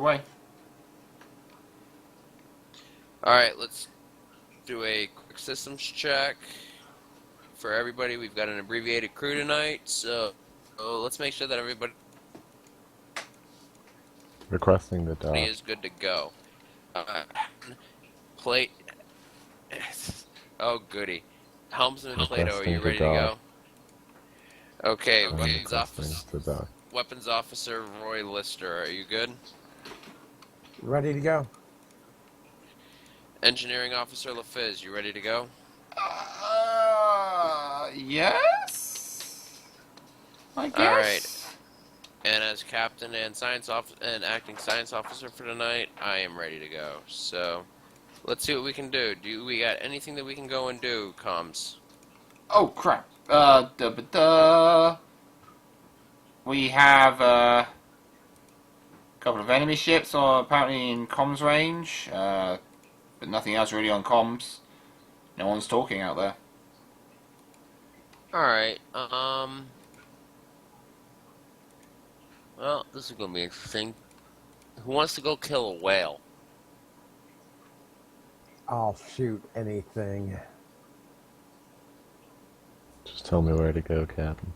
away. Alright, let's do a quick systems check for everybody. We've got an abbreviated crew tonight, so let's make sure that everybody Requesting the dock. is good to go. Plate. Oh, goody. Helmsman Plato, are Requesting you the ready to dock. go? Okay, I'm requesting the dock. Weapons Officer Roy Lister, are you good? Ready to go. Engineering Officer LaFiz, you ready to go? Yes? I Alright, guess? and as Captain and Acting Science Officer for tonight, I am ready to go. So, let's see what we can do. Do we got anything that we can go and do, comms? Oh, crap. We have a couple of enemy ships apparently in comms range, but nothing else really on comms. No one's talking out there. Alright, well, this is gonna be interesting. Who wants to go kill a whale? I'll shoot anything. Just tell me where to go, Captain.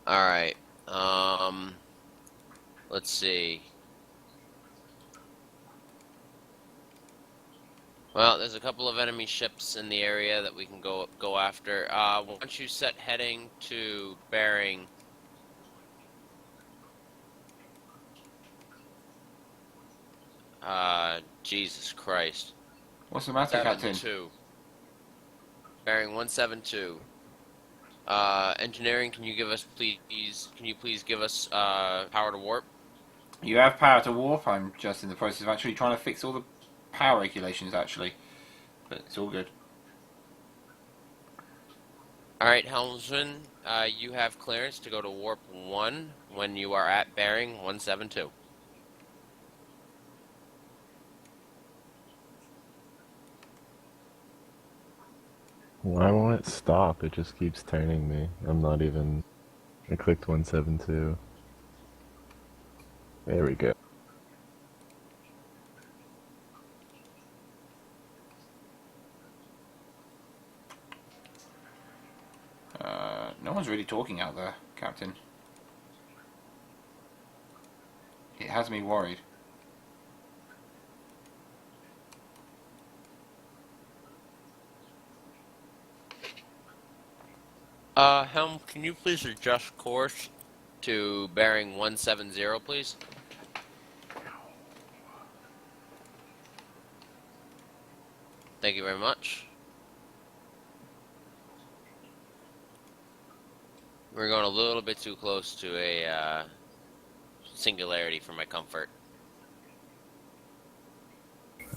Alright, let's see. Well, there's a couple of enemy ships in the area that we can go after. Once you set heading to bearing Jesus Christ. What's the matter, Captain? 172. Bearing 172. Engineering, can you please give us power to warp? You have power to warp. I'm just in the process of actually trying to fix all the power regulations, actually. But it's all good. Alright, helmsman, you have clearance to go to warp 1 when you are at bearing 172. Why won't it stop? It just keeps turning me. I'm not even... I clicked 172. There we go. No one's really talking out there, Captain. It has me worried. Helm, can you please adjust course to bearing 170, please? Thank you very much. We're going a little bit too close to a singularity for my comfort.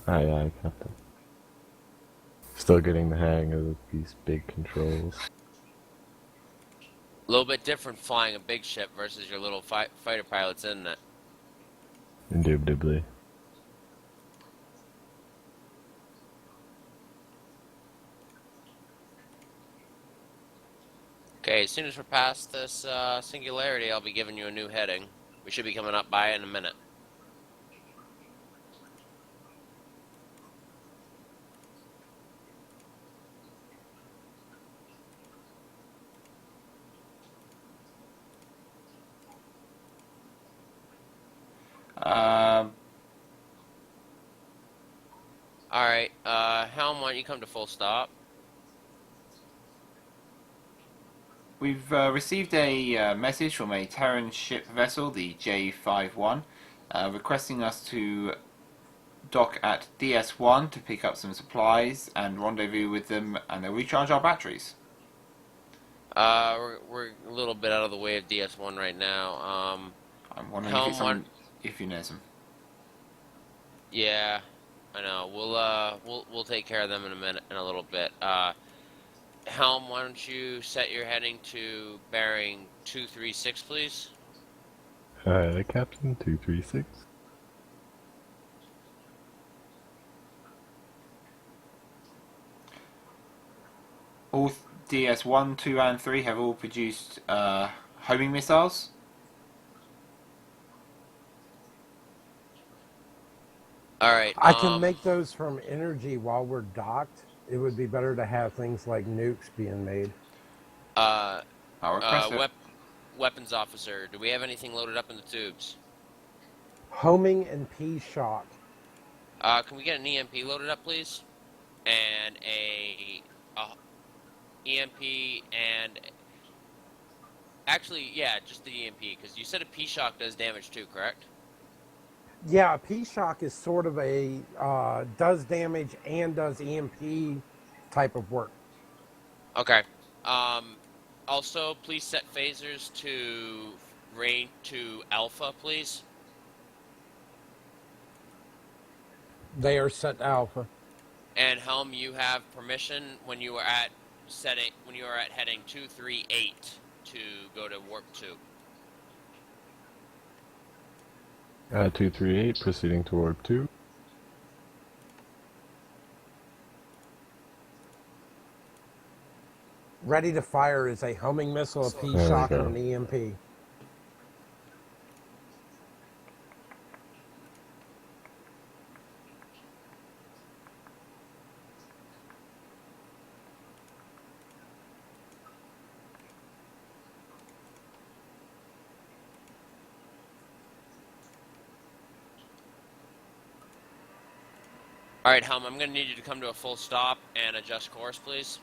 Aye, Captain. Still getting the hang of these big controls. A little bit different flying a big ship versus your little fighter pilots, isn't it? Indubitably. Okay, as soon as we're past this singularity, I'll be giving you a new heading. We should be coming up by it in a minute. Alright, Helm, why don't you come to full stop? We've received a message from a Terran ship vessel, the J51, requesting us to dock at DS1 to pick up some supplies and rendezvous with them, and they'll recharge our batteries. We're a little bit out of the way of DS1 right now. I'm wondering Helm, if it's on Euphuism. Yeah, I know. We'll take care of them in a little bit. Helm, why don't you set your heading to bearing 236, please? Aye, Captain 236. All DS1, 2, and 3 have all produced homing missiles. All right. I can make those from energy while we're docked. It would be better to have things like nukes being made. Uh, I'll request it. Weapons officer, do we have anything loaded up in the tubes? Homing and P-shock. Can we get an EMP loaded up, please? And a EMP and actually, yeah, just the EMP because you said a P shock does damage too, correct? Yeah, P-shock is sort of a does damage and does EMP type of work. Okay. Um, Also, please set phasers to range to alpha, please. They are set to alpha. And Helm, you have permission when you are at heading 238 to go to warp 2. 238, proceeding to warp 2. Ready to fire is a homing missile, a There we P-shock, go. and an EMP. All right, Helm, I'm going to need you to come to a full stop and adjust course, please.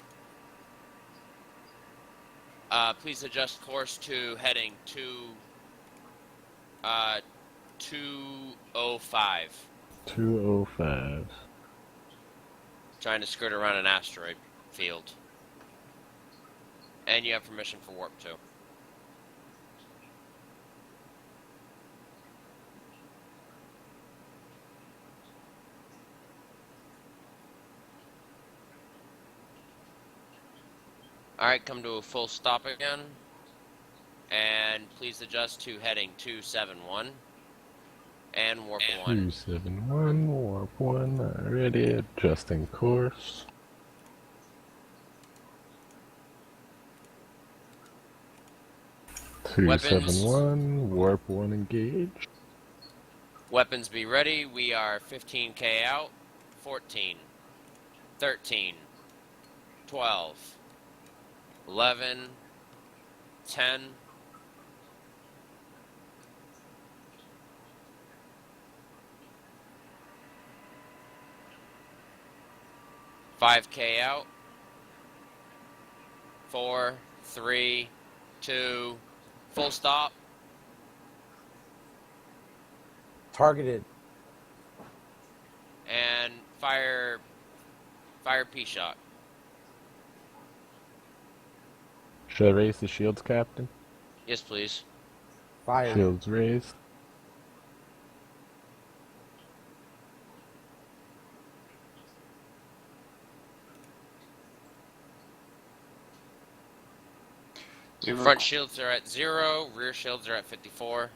Please adjust course to heading 205. 205. Trying to skirt around an asteroid field. And you have permission for warp 2. Alright, come to a full stop again. And please adjust to heading 271. And warp 1. 271, warp 1, already adjusting course. Weapons. 271, warp 1 engage. Weapons be ready. We are 15k out. 14. 13. 12. 11. 10. 5k out. 4, 3, 2, full stop. Targeted. And fire P-shot. Should I raise the shields, Captain? Yes, please. Fire. Shields raised. Front shields are at 0, rear shields are at 54.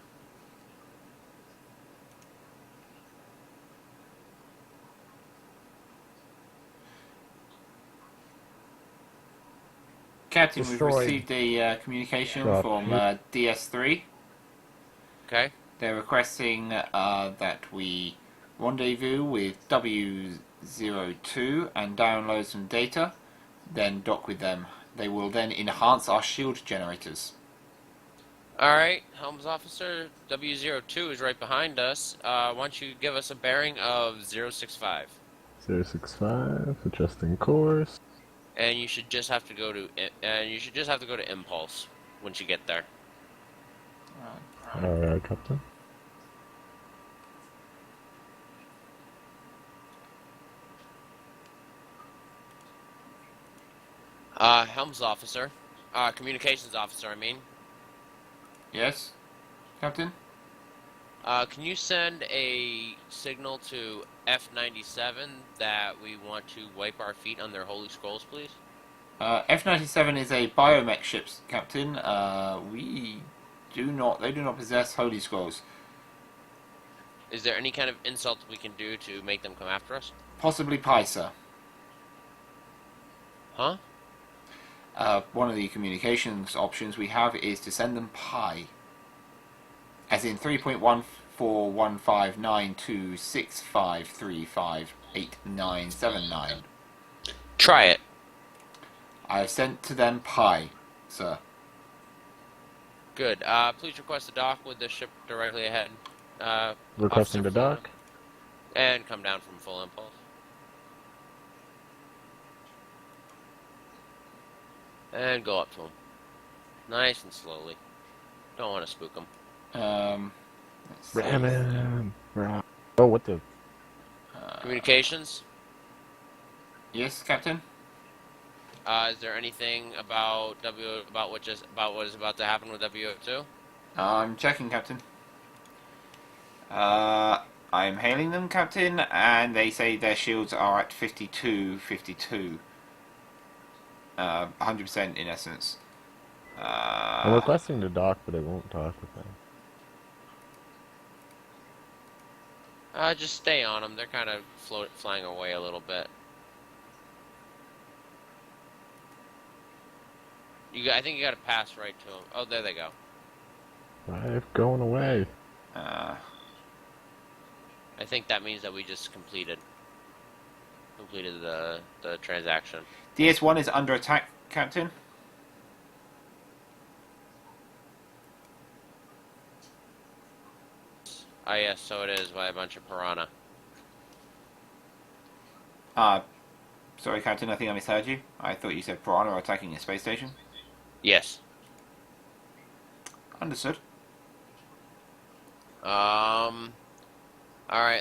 Captain, Destroyed. we've received a communication Drop from DS3. Okay. They're requesting that we rendezvous with W02 and download some data, then dock with them. They will then enhance our shield generators. Alright, Helms Officer, W02 is right behind us. Why don't you give us a bearing of 065? 065, adjusting course. And you should just have to go to Impulse once you get there. Alright, Captain. Helms Officer, Communications Officer, I mean. Yes, Captain? Can you send a signal to F97 that we want to wipe our feet on their holy scrolls, please? F-97 is a biomech ship, Captain. They do not possess holy scrolls. Is there any kind of insult we can do to make them come after us? Possibly Pisa. Huh? One of the communications options we have is to send them pi. As in 3.1 4159265358979. Try it. I have sent to them pi, sir. Good. Please request a dock with the ship directly ahead. Requesting Officer the Full- dock. And come down from full impulse. And go up to him. Nice and slowly. Don't want to spook him. Let's see. Ram him. Oh, what the? Communications? Yes, Captain? Is there anything about what is about to happen with WO2? I'm checking, Captain. I'm hailing them, Captain, and they say their shields are at 52. 100% in essence. I'm requesting the dock, but it won't talk with them. Just stay on them. They're kind of flying away a little bit. I think you got to pass right to them. Oh, there they go. I'm going away. I think that means that we just completed the transaction. DS1 is under attack, Captain. Ah, yes, so it is by a bunch of piranha. Sorry, Captain, I think I misheard you. I thought you said Piranha are attacking a space station. Yes. Understood. Alright,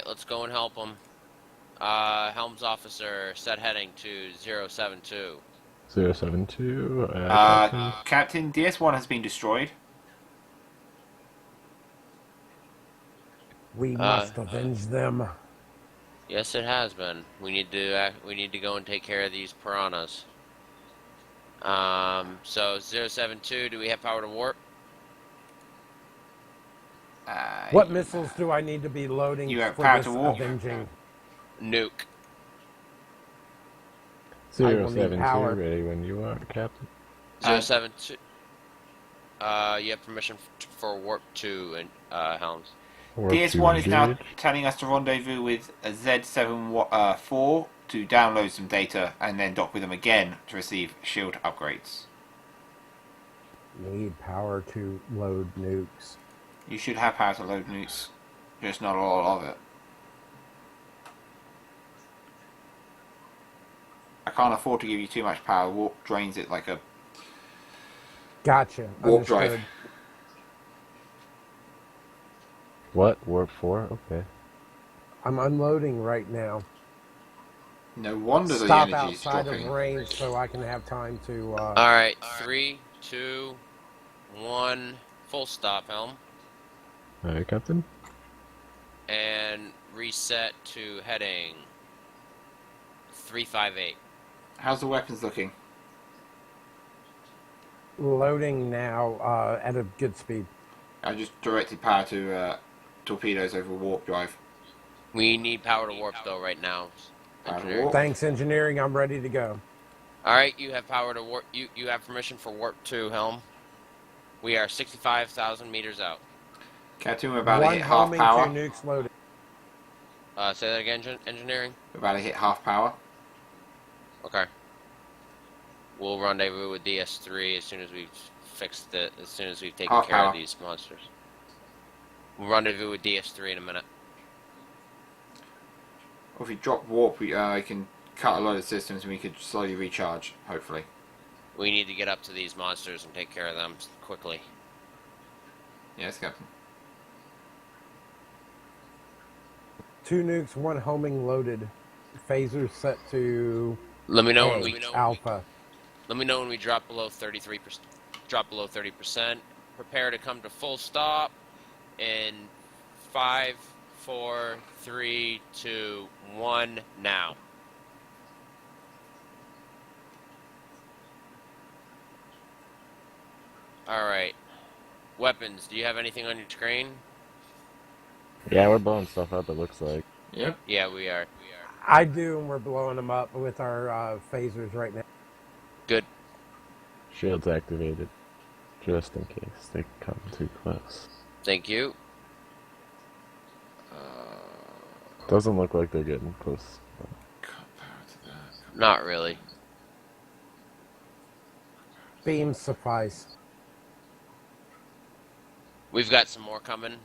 let's go and help them. Helms officer, set heading to 072. 072. Captain. Captain, DS1 has been destroyed. We must avenge them. Yes, it has been. We need to go and take care of these piranhas. So 072, do we have power to warp? What missiles do I need to be loading You have for power this to warp. avenging? Nuke. I will need 072, power. ready when you are, Captain. 072. You have permission for warp 2 and Helms. Warp DS1 is to now engage. telling us to rendezvous with a Z74 to download some data and then dock with them again to receive shield upgrades. Need power to load nukes. You should have power to load nukes, just not a lot of it. I can't afford to give you too much power. Warp drains it like a Gotcha. warp Understood. drive. What? Warp 4? Okay. I'm unloading right now. No wonder the Stop energy is outside dropping. of range so I can have time to. Alright, 3, 2, 1, full stop, Helm. Alright, Captain. And reset to heading 358. How's the weapons looking? Loading now at a good speed. I just directed power to torpedoes over warp drive. We need power to warp though right now. Power to Engineering. warp. Thanks, engineering. I'm ready to go. Alright, you have power to warp. You have permission for warp 2, Helm. We are 65,000 meters out. Captain, we're about to One hit half homing, power. 2 nukes loaded. Say that again, engineering? We're about to hit half power. Okay. We'll rendezvous with DS3 as soon as we've as soon as we've taken Half care power. of these monsters. We'll rendezvous with DS3 in a minute. Or if we drop warp, we can cut a lot of systems and we could slowly recharge, hopefully. We need to get up to these monsters and take care of them quickly. Yes, Captain. 2 nukes, 1 homing loaded. Phasers set to Let me know when alpha. Let me know when we drop below 33%. Drop below 30%. Prepare to come to full stop in 5, 4, 3, 2, 1 now. All right. Weapons. Do you have anything on your screen? Yeah, we're blowing stuff up, it looks like. Yep. Yeah, we are. I do, and we're blowing them up with our phasers right now. Good. Shields activated. Just in case they come too close. Thank you. Doesn't look like they're getting close. Cut power to that. Not really. Beam suffice. We've got some more coming.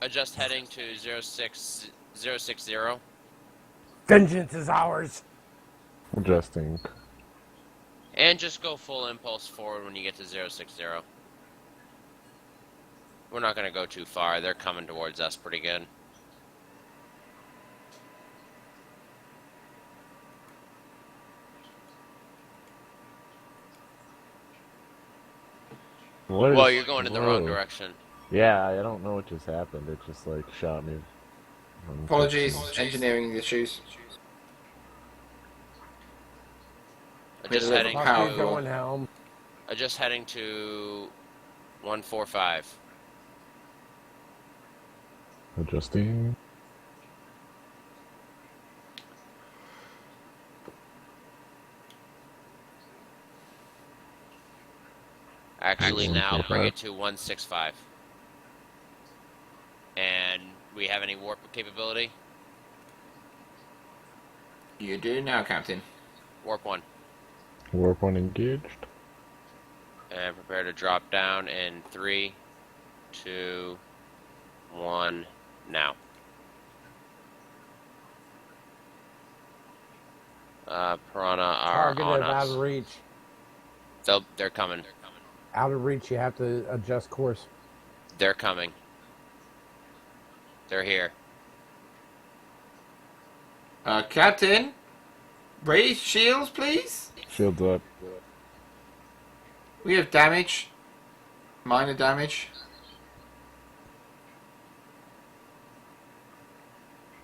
Adjust heading to 06060. Vengeance is ours. Adjusting. And just go full impulse forward when you get to 060. We're not going to go too far. They're coming towards us pretty good. Well, you're going in the wrong direction. Yeah, I don't know what just happened. It just like shot me. Apologies, engineering issues. Adjust heading Power to going helm. adjust heading to 145. Adjusting. Actually, now 145. bring it to 165. And we have any warp capability? You do now, Captain. Warp 1. Warp 1 engaged. And prepare to drop down in 3, 2, 1, now. Piranha are Targeted on out us. of reach. They're coming. Out of reach, you have to adjust course. They're coming. They're here. Captain, raise shields, please. Shields up. We have damage. Minor damage.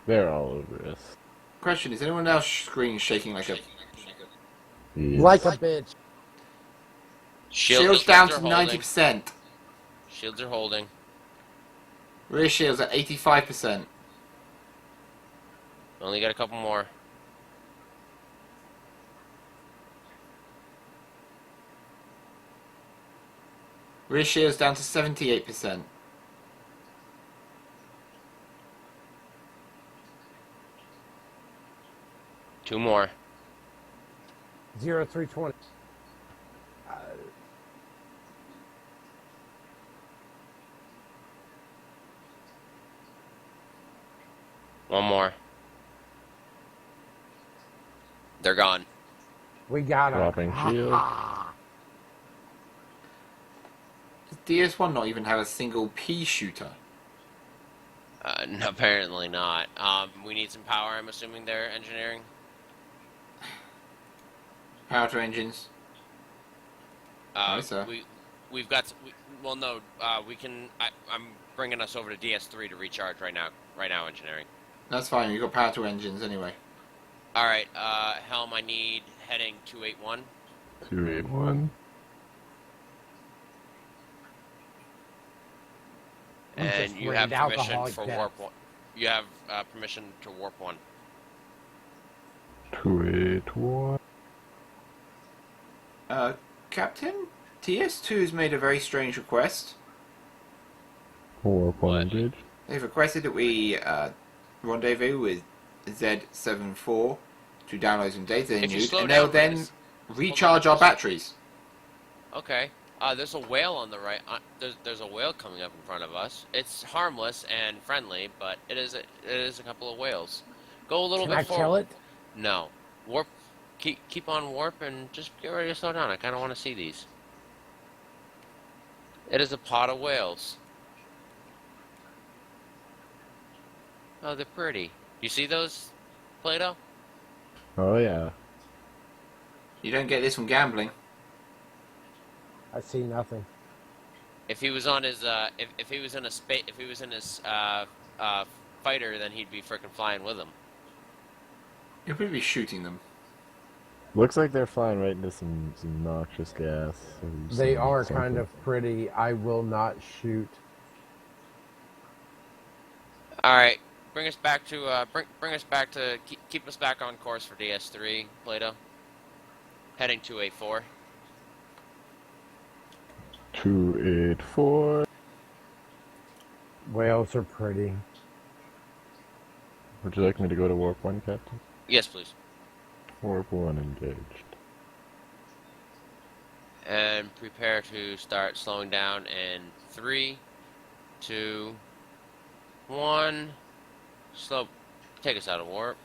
They're all over us. Question, is anyone else screen shaking like a... Yes. Like a bitch. Shields down are to holding. 90%. Shields are holding. Rear shields at 85%. Only got a couple more. Rear shields down to 78%. Two more. 0320. One more. They're gone. We got him. Dropping shield. Does DS1 not even have a single P shooter? No, apparently not. We need some power. I'm assuming they're engineering. Power to engines. Aye, sir. We've got. Well, no. We can. I'm bringing us over to DS3 to recharge right now. Right now, engineering. That's fine, you've got power to engines anyway. All right. Helm. I need heading 281. 281. And just you have rained permission alcoholic for death. warp 1. You have permission to warp 1. 281. Captain? TS2 has made a very strange request. Warp 1 What? engaged. They've requested that we rendezvous with Z74 to download some data they If you need, slow and they'll down, then Liz. recharge our batteries. Okay. There's a whale on the right. There's a whale coming up in front of us. It's harmless and friendly, but it is a couple of whales. Go a little Can bit I forward. kill it? No. Warp. Keep on warp and just get ready to slow down. I kind of want to see these. It is a pod of whales. Oh, they're pretty. You see those, Plato? Oh yeah. You don't get this from gambling. I see nothing. If he was on his if he was in his fighter, then he'd be freaking flying with him. You'll probably be shooting them. Looks like they're flying right into some noxious gas. or They some- are something. kind of pretty. I will not shoot. All right, bring us back to keep us back on course for DS3, Plato. Heading 284. 284. Whales are pretty. Would you like me to go to Warp 1, Captain? Yes, please. Warp 1 engaged. And prepare to start slowing down in 3, 2, 1. Slow. Take us out of warp.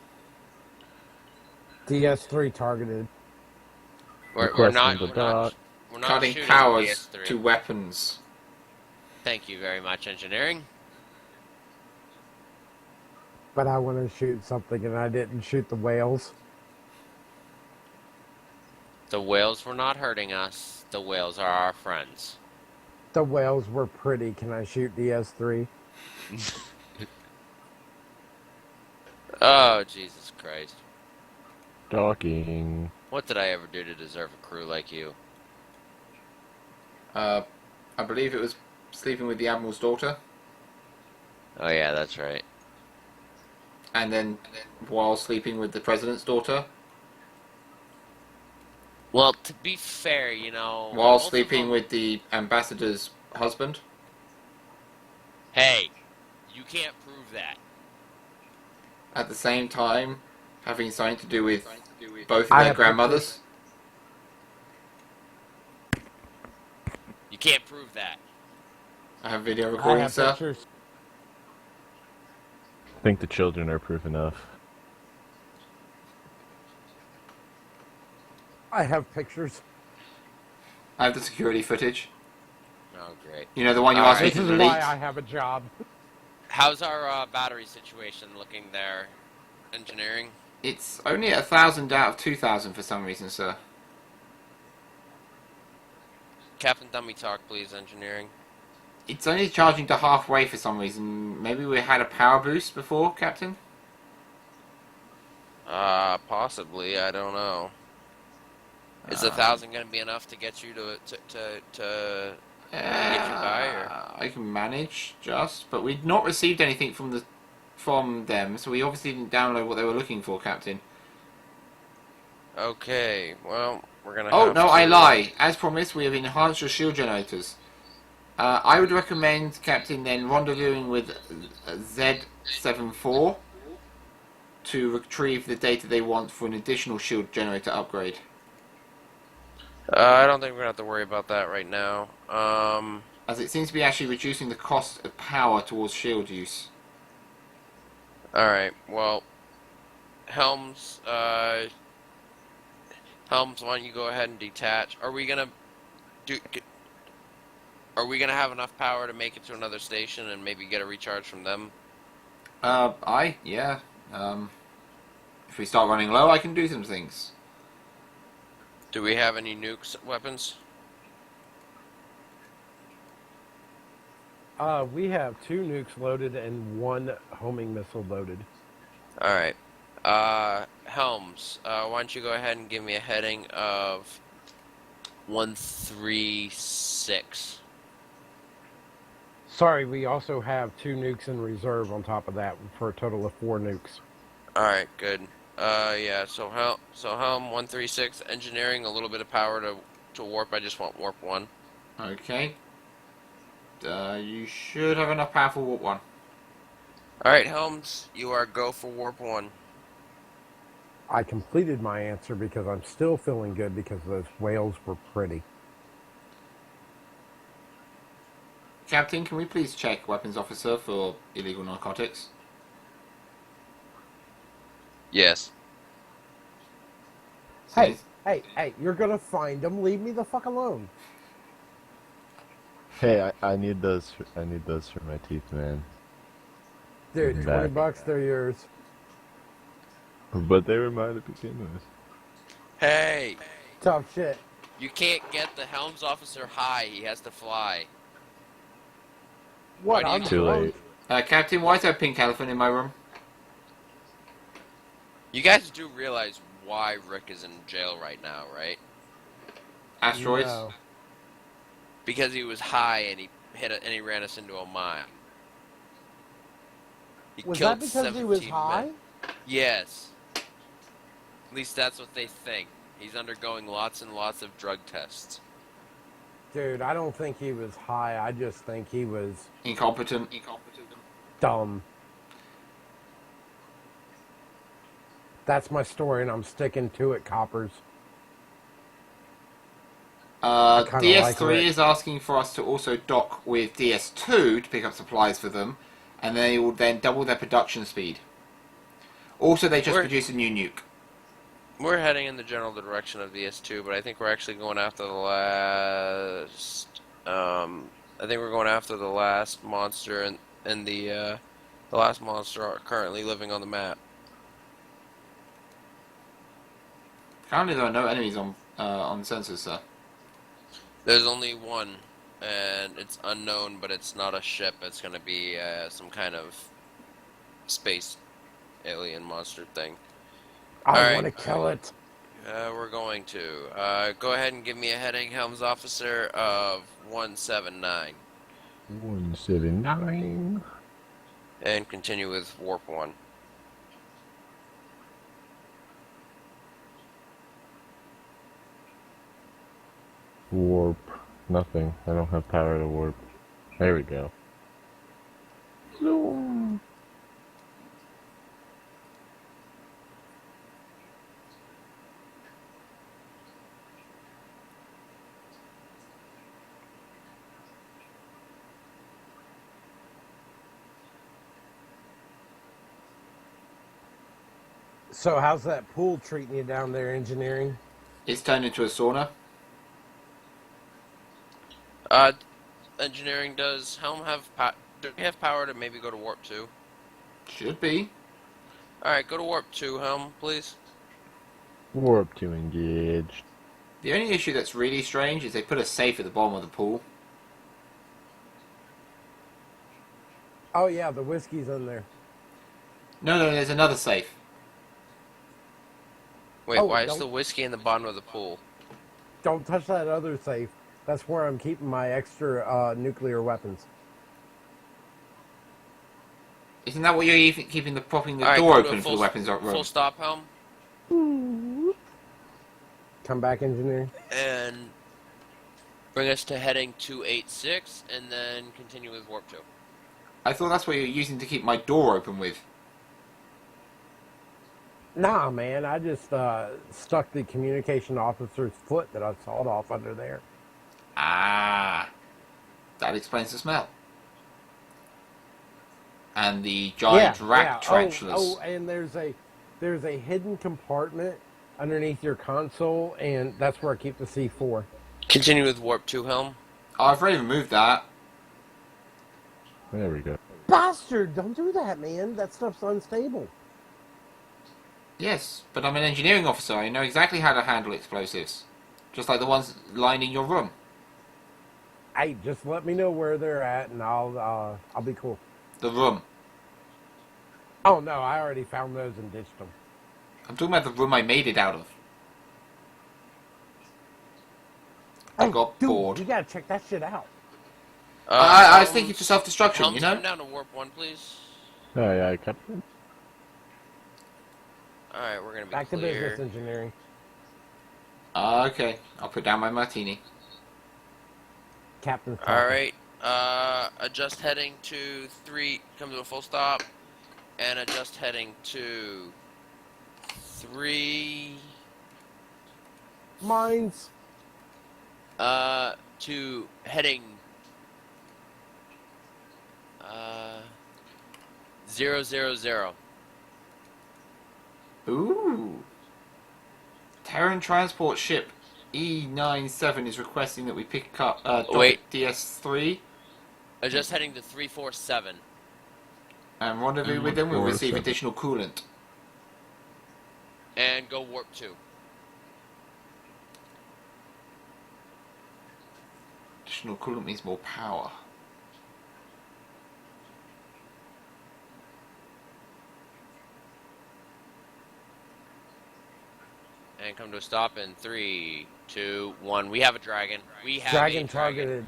DS3 targeted. We're Requesting not. the We're not. dock. We're not Cutting shooting powers DS3. to weapons. Thank you very much, engineering. But I want to shoot something and I didn't shoot the whales. The whales were not hurting us. The whales are our friends. The whales were pretty. Can I shoot DS3? Oh, Jesus Christ. Docking. What did I ever do to deserve a crew like you? I believe it was sleeping with the Admiral's daughter. Oh, yeah, that's right. And then while sleeping with the President's daughter. Well, to be fair, you know... While both of sleeping them- with the Ambassador's husband. Hey, you can't prove that. At the same time, having something to do with both of I their have grandmothers. You can't prove that. I have video I recording, have sir. pictures. I think the children are proof enough. I have pictures. I have the security footage. Oh, great. You know, the one you All asked me right. This to is delete. why I have a job. How's our battery situation looking there, engineering? It's only at 1,000 out of 2,000 for some reason, sir. Captain Dummy Talk, please, engineering. It's only charging to halfway for some reason. Maybe we had a power boost before, Captain? Possibly, I don't know. Is 1,000 going to be enough to get you to get you by, or? I can manage, but we'd not received anything from them, so we obviously didn't download what they were looking for, Captain. Okay, well, we're gonna. Oh have no, to, I lie. As promised, we have enhanced your shield generators. I would recommend, Captain, then rendezvousing with Z74 to retrieve the data they want for an additional shield generator upgrade. I don't think we're gonna have to worry about that right now. As it seems to be actually reducing the cost of power towards shield use. All right. Well, Helms. Helms, why don't you go ahead and detach? Are we gonna have enough power to make it to another station and maybe get a recharge from them? Yeah. If we start running low, I can do some things. Do we have any nukes weapons? We have 2 nukes loaded and 1 homing missile loaded. All right. Helms, why don't you go ahead and give me a heading of 136. Sorry, we also have 2 nukes in reserve on top of that for a total of 4 nukes. All right, good. Yeah. So Helm 136, engineering, a little bit of power to warp. I just want warp 1. Okay. You should have enough power for warp 1. All right, Helms, you are go for warp 1. I completed my answer because I'm still feeling good because those whales were pretty. Captain, can we please check weapons officer for illegal narcotics? Yes. Hey, you're gonna find them. Leave me the fuck alone. Hey, I need those. I need those for my teeth, man. Dude, I'm $20, back. they're yours. But they were mine to begin with. Hey, Tough shit. you can't get the Helms officer high. He has to fly. What? Why do you I'm Too drunk. late. Captain, why is there a pink elephant in my room? You guys do realize why Rick is in jail right now, right? Asteroids? No. Because he was high and he ran us into a mine. He Was killed that because he was 17 high? men. Yes. At least that's what they think. He's undergoing lots and lots of drug tests. Dude, I don't think he was high. I just think he was Incompetent. dumb. That's my story, and I'm sticking to it, coppers. I kind of like DS3 Rick. is asking for us to also dock with DS2 to pick up supplies for them, and they will then double their production speed. Also, they just produced a new nuke. We're heading in the general direction of the S2, but I think we're actually going after the last. I think we're going after the last monster, and the last monster are currently living on the map. Currently, there are no enemies on sensors, sir. There's only one, and it's unknown, but it's not a ship. It's going to be some kind of space alien monster thing. I want to kill it. We're going to. Go ahead and give me a heading, Helms Officer, of 179. 179. And continue with Warp 1. Warp. Nothing. I don't have power to warp. There we go. Zoom. So how's that pool treating you down there, engineering? It's turned into a sauna. Engineering, does Helm have do we have power to maybe go to Warp 2? Should be. Alright, go to Warp 2, Helm, please. Warp to engage. The only issue that's really strange is they put a safe at the bottom of the pool. Oh yeah, the whiskey's in there. No, there's another safe. Wait, why is don't- the whiskey in the bottom of the pool? Don't touch that other safe. That's where I'm keeping my extra nuclear weapons. Isn't that what you're even keeping propping the Alright, door come to a open for the weapons room? Full stop, Helm. Come back, engineering. And bring us to heading 286, and then continue with Warp 2. I thought that's what you're using to keep my door open with. Nah, man, I just stuck the communication officer's foot that I sawed off under there. Ah, that explains the smell. And the giant rat tarantulas. Oh, and there's a hidden compartment underneath your console, and that's where I keep the C4. Continue with Warp 2, Helm. Oh, I've already removed that. There we go. Bastard! Don't do that, man. That stuff's unstable. Yes, but I'm an engineering officer. I know exactly how to handle explosives. Just like the ones lining your room. Hey, just let me know where they're at, and I'll be cool. The room. Oh no, I already found those and ditched them. I'm talking about the room I made it out of. I got dude, bored. You gotta check that shit out. I was thinking for self-destruction, Helms, you know? come down to Warp 1, please. Oh yeah, Captain. Alright, we're gonna be Back to clear. business, engineering. Okay, I'll put down my martini. Captain. Alright, adjust heading to 3, come to a full stop, and adjust heading to 3, Mines. to heading, 000. Ooh. Terran transport ship E97 is requesting that we pick up Wait. DS3 Adjust heading to 347. and rendezvous with them. We'll receive 347. additional coolant. And go Warp 2. Additional coolant means more power. And come to a stop in 3, 2, 1. We have a dragon. We have Dragon a dragon. targeted.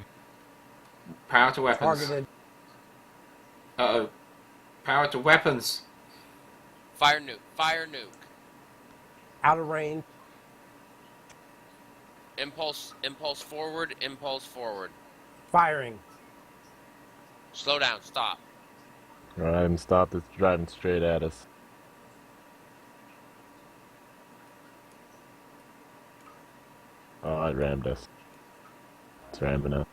Power to weapons. Targeted. Uh-oh. Power to weapons. Fire nuke. Fire nuke. Out of range. Impulse forward, impulse forward. Firing. Slow down, stop. Alright, I'm stopped. It's driving straight at us. Oh, it rammed us. It's ramming us.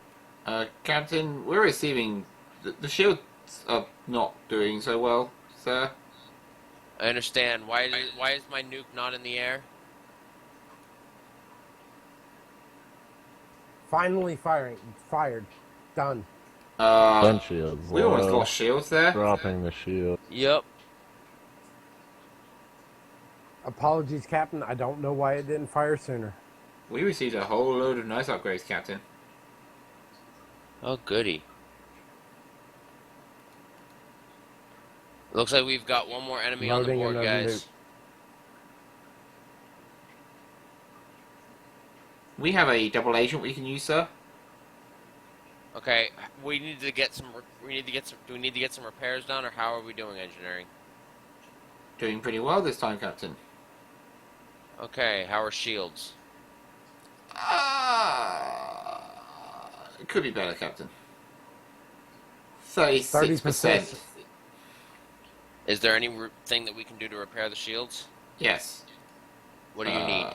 Captain, we're receiving... The shields are not doing so well, sir. I understand. Why is my nuke not in the air? Finally firing. Fired. Done. Front shields. We almost low. lost shields there. Dropping the shield. Yep. Apologies, Captain. I don't know why it didn't fire sooner. We received a whole load of nice upgrades, Captain. Oh, goody. Looks like we've got one more enemy on the Loading board, another guys. nuke. We have a double agent we can use, sir. Okay, we need to get some. Do we need to get some repairs done, or how are we doing engineering? Doing pretty well this time, Captain. Okay, how are shields? It could be better, Captain. 36%. Is there anything that we can do to repair the shields? Yes. What do you need?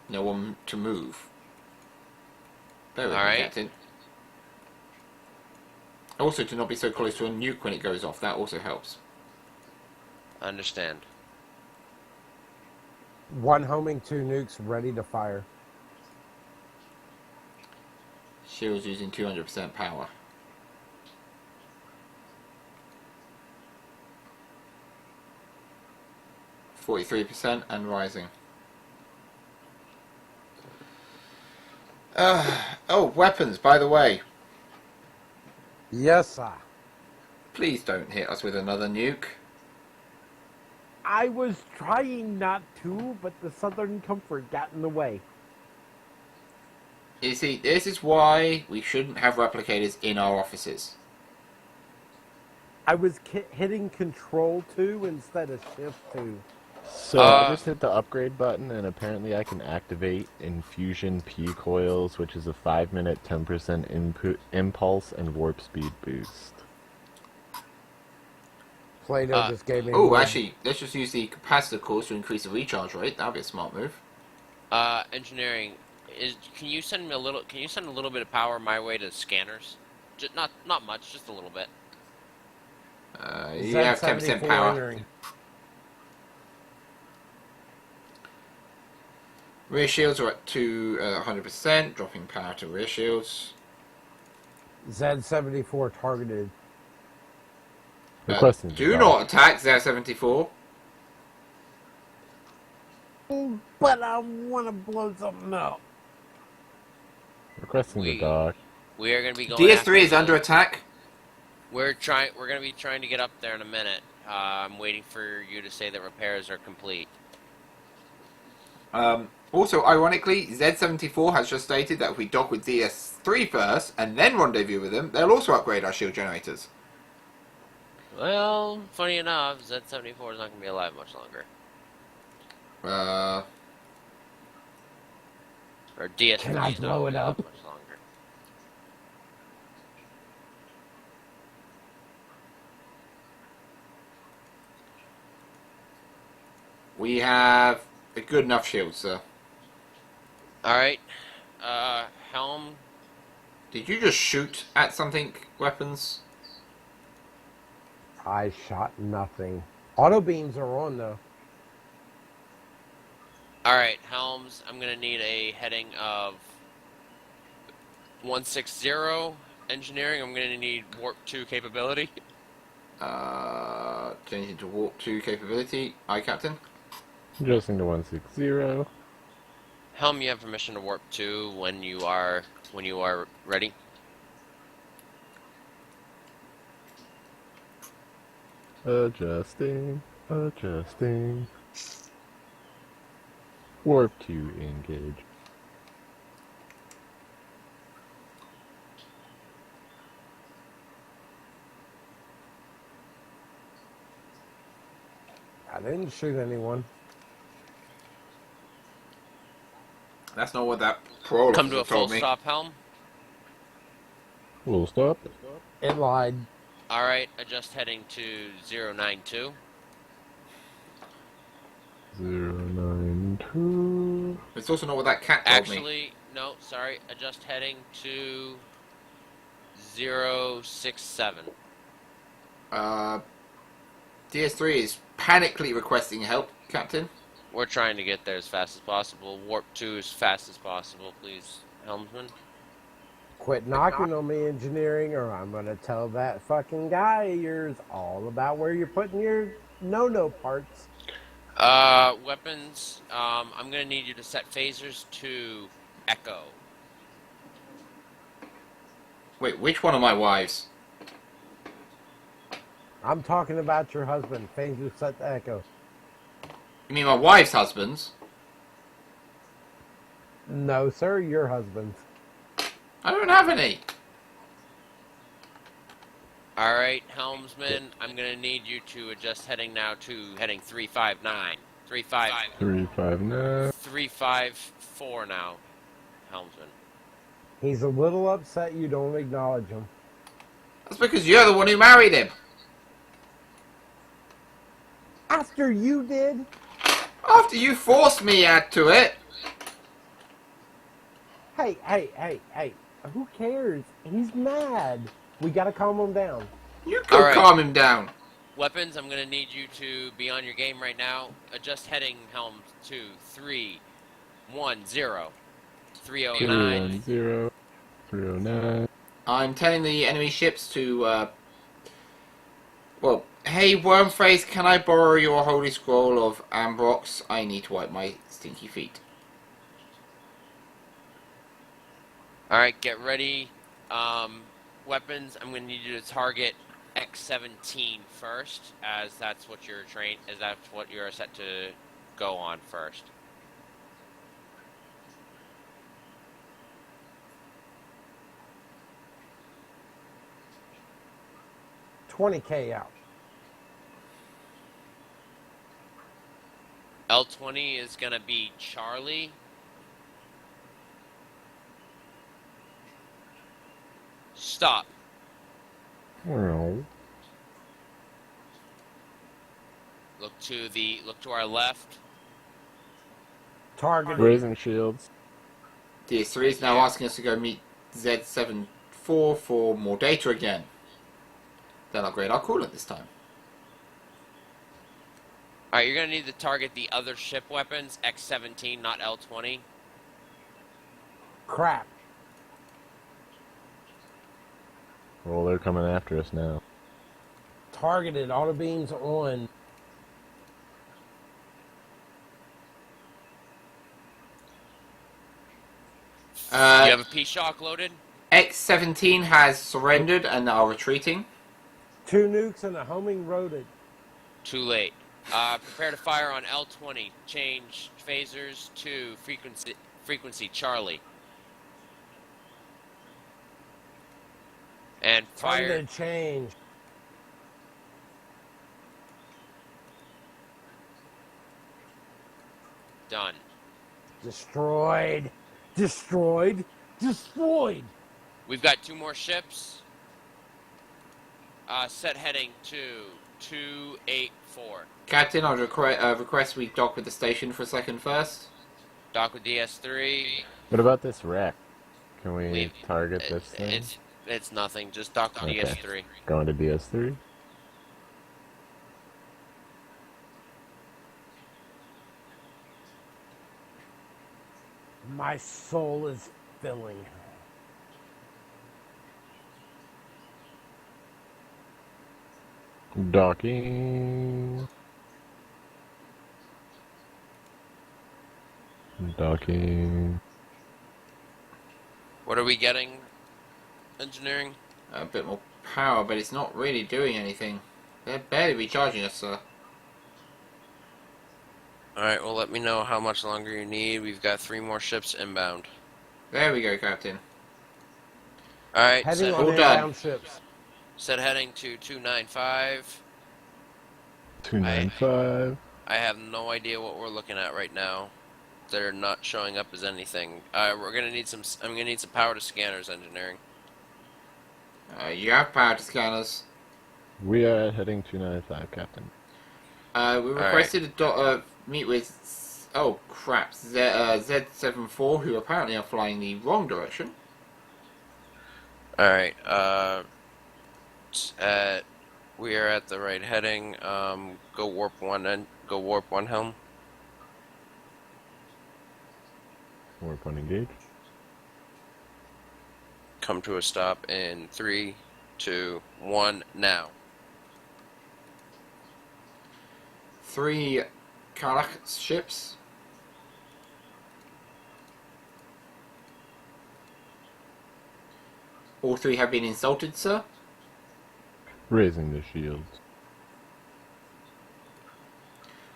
No one to move. Bear with me, Alright. Captain. Also, to not be so close to a nuke when it goes off. That also helps. I understand. One homing, 2 nukes ready to fire. Shields using 200% power. 43% and rising. Oh, weapons, by the way. Yes, sir. Please don't hit us with another nuke. I was trying not to, but the Southern Comfort got in the way. You see, this is why we shouldn't have replicators in our offices. I was hitting Control 2 instead of Shift 2. So I just hit the upgrade button, and apparently I can activate Infusion P coils, which is a 5-minute 10% impulse and warp speed boost. Plato just gave me. Oh, actually, let's just use the capacitor cores to increase the recharge rate. That'd be a smart move. Engineering, can you send a little bit of power my way to scanners? Just not much, just a little bit. You have 10% power. Entering. Rear shields are at 100%, dropping power to rear shields. Z74 targeted. Requesting Do not attack Z74. But I want to blow something up. Requesting the dock. We are going to be going. DS3 is under attack. We're going to be trying to get up there in a minute. I'm waiting for you to say that repairs are complete. Also, ironically, Z74 has just stated that if we dock with DS3 first and then rendezvous with them, they'll also upgrade our shield generators. Well, funny enough, Z74 is not going to be alive much longer. Or DS3 Can I is not blow gonna it be up? alive much longer. We have a good enough shield, sir. Alright. Helm. Did you just shoot at something, weapons? I shot nothing. Auto beams are on though. Alright, Helms, I'm going to need a heading of 160. Engineering, I'm going to need Warp 2 capability. Changing to Warp 2 capability. Aye, Captain. Adjusting to 160. Helm, you have permission to Warp 2 when you are ready. Adjusting. Warp 2 engage. I didn't shoot anyone. That's not what that parole Come to officer a full told me. stop, Helm. Full stop. It lied. All right, adjust heading to 092. 092. It's also not what that cat told me. Actually, no, sorry. Adjust heading to 067. DS3 is panically requesting help, Captain. We're trying to get there as fast as possible. Warp 2 as fast as possible, please, helmsman. Quit knocking on me, engineering, or I'm gonna tell that fucking guy of yours all about where you're putting your no parts. Weapons, I'm gonna need you to set phasers to Echo. Wait, which one of my wives? I'm talking about your husband. Phaser set the echo. You mean my wife's husband's? No, sir, your husband's. I don't have any. Alright, helmsman, I'm gonna need you to adjust heading now to heading 359. 359. 354 now, helmsman. He's a little upset you don't acknowledge him. That's because you're the one who married him. After you did? After you forced me to it. Hey. Who cares? He's mad. We gotta calm him down. You could All right. calm him down. Weapons, I'm gonna need you to be on your game right now. Adjust heading helm to 310. 309. 310. 309. I'm telling the enemy ships to, well, hey, Wormface, can I borrow your holy scroll of Ambrox? I need to wipe my stinky feet. Alright, get ready. Weapons, I'm gonna need you to target X-17 first, as that's what you're set to go on first. $20K out. L-20 is gonna be Charlie. Stop. Well, Look to our left. Target. raising shields. DS3 is now asking us to go meet Z74 for more data again. Then upgrade our coolant this time. Alright, you're gonna need to target the other ship weapons, X-17, not L-20. Crap. Well, they're coming after us now. Targeted. Auto beams on. You have a P-Shock loaded? X-17 has surrendered and are retreating. 2 nukes and a homing rodent. Too late. Prepare to fire on L-20. Change phasers to frequency Charlie. And fire. Targeted change. Done. Destroyed. We've got 2 more ships. Set heading to 284. Captain, I'd request we dock with the station for a second first. Dock with DS3. What about this wreck? Can we target this thing? It's nothing. Just dock with Okay. DS3. Going to DS3? My soul is filling. Docking. Docking. What are we getting? Engineering? A bit more power, but it's not really doing anything. They're barely recharging us, sir. Alright, well let me know how much longer you need. We've got 3 more ships inbound. There we go, Captain. Alright, Heading on all inbound done. ships. set heading to 295. 295. I have no idea what we're looking at right now. they're not showing up as anything. We're gonna need some. I'm gonna need some power to scanners, engineering. You have power to scanners. We are at heading 295, Captain. We right. requested a meet with. Oh crap! Z74, who apparently are flying the wrong direction. All right. We are at the right heading. Go warp one and go warp one helm. Warp 1 engaged. Come to a stop in 3, 2, 1, now. 3 Karlach ships. All 3 have been insulted, sir. Raising the shields.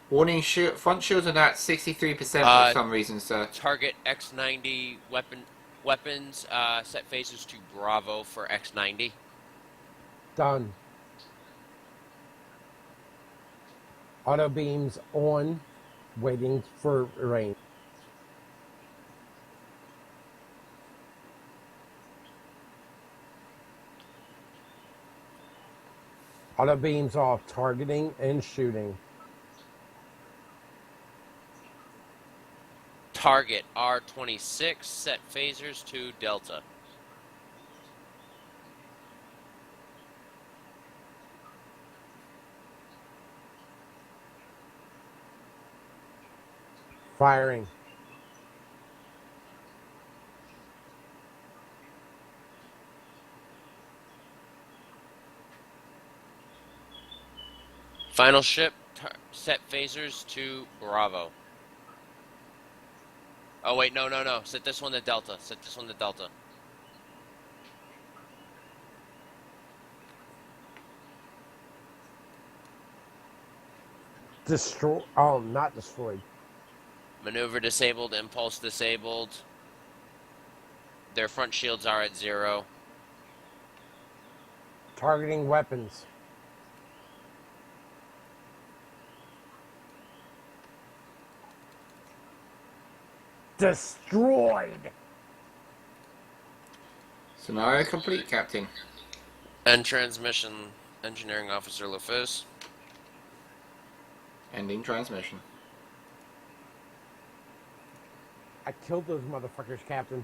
Warning, front shields are at 63% for some reason, sir. Target X90 weapons. Set phasers to Bravo for X90. Done. Auto beams on, waiting for rain. Auto beams off, targeting and shooting. Target R26. Set phasers to Delta. Firing. Final ship. Set phasers to Bravo. Oh wait, no. Set this one to Delta. Set this one to Delta. Destroy. Oh, not destroyed. Maneuver disabled. Impulse disabled. Their front shields are at 0. Targeting weapons. Destroyed. Scenario complete, Captain. End transmission. Engineering Officer LaFis. Ending transmission. I killed those motherfuckers, Captain.